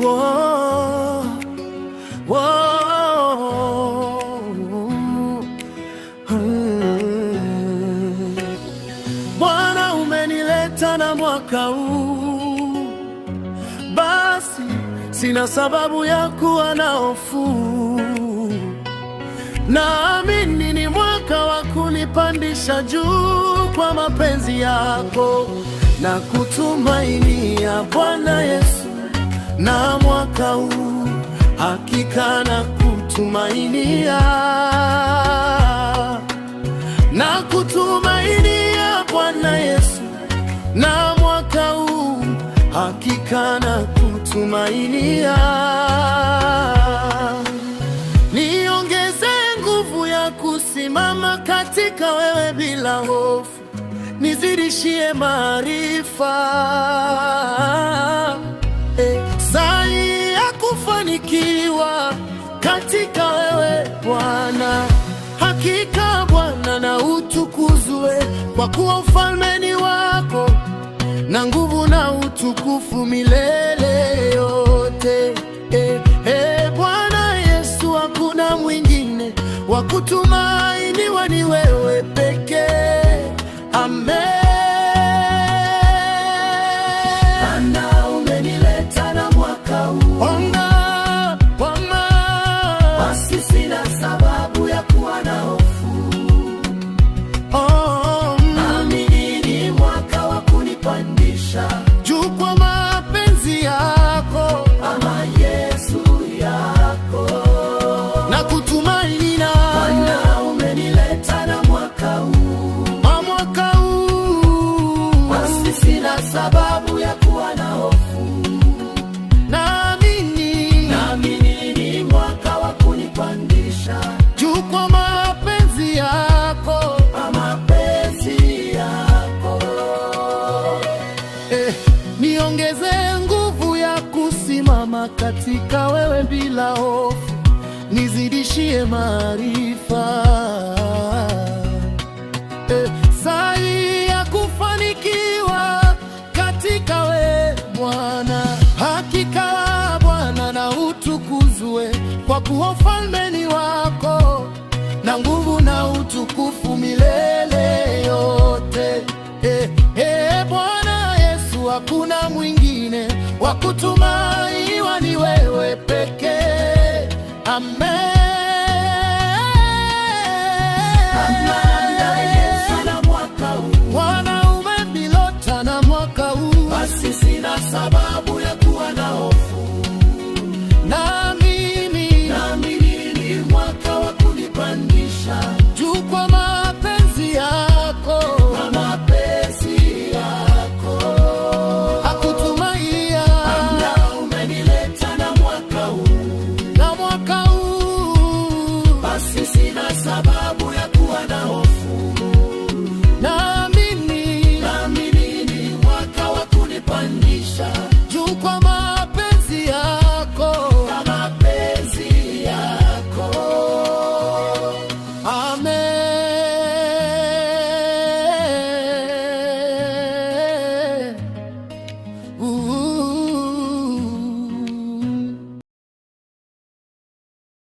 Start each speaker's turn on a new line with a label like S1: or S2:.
S1: Whoa, whoa, Bwana umenileta na mwaka huu, basi sina sababu ya kuwa na hofu. Naamini ni mwaka wa kunipandisha juu kwa mapenzi yako, na kutumainia Bwana Yesu. Na mwaka huu hakika na kutumainia, na kutumainia Bwana Yesu. Na mwaka huu hakika na kutumainia. Niongeze nguvu ya kusimama katika wewe bila hofu, nizidishie maarifa, sai ya kufanikiwa katika wewe Bwana. Hakika Bwana, na utukuzwe, kwa kuwa ufalme ni wako, na nguvu na utukufu milele yote. Bwana Yesu, hakuna mwingine wa kutumainiwa, ni wewe pekee. Amen. Bwana umenileta na mwaka huu, Bwana, basi sina sababu ya kuwa na hofu. Naamini ni mwaka wa kunipandisha juu kwa mapenzi yako, ama Yesu yako, na kutumainia. Bwana umenileta na mwaka huu, basi sina sababu ya kuwa na hofu. Naamini ni mwaka wa kunipandisha juu kwa mapenzi yako, niongeze nguvu ya kusimama katika wewe bila hofu, nizidishie maarifa, sai ya kufanikiwa katika wewe Bwana. Hakika Bwana, na utukuzwe, kwa kuwa ufalme ni wako, na nguvu na utukufu milele yote. Bwana Yesu, hakuna mwingine wa kutumainiwa, ni wewe pekee. Amen.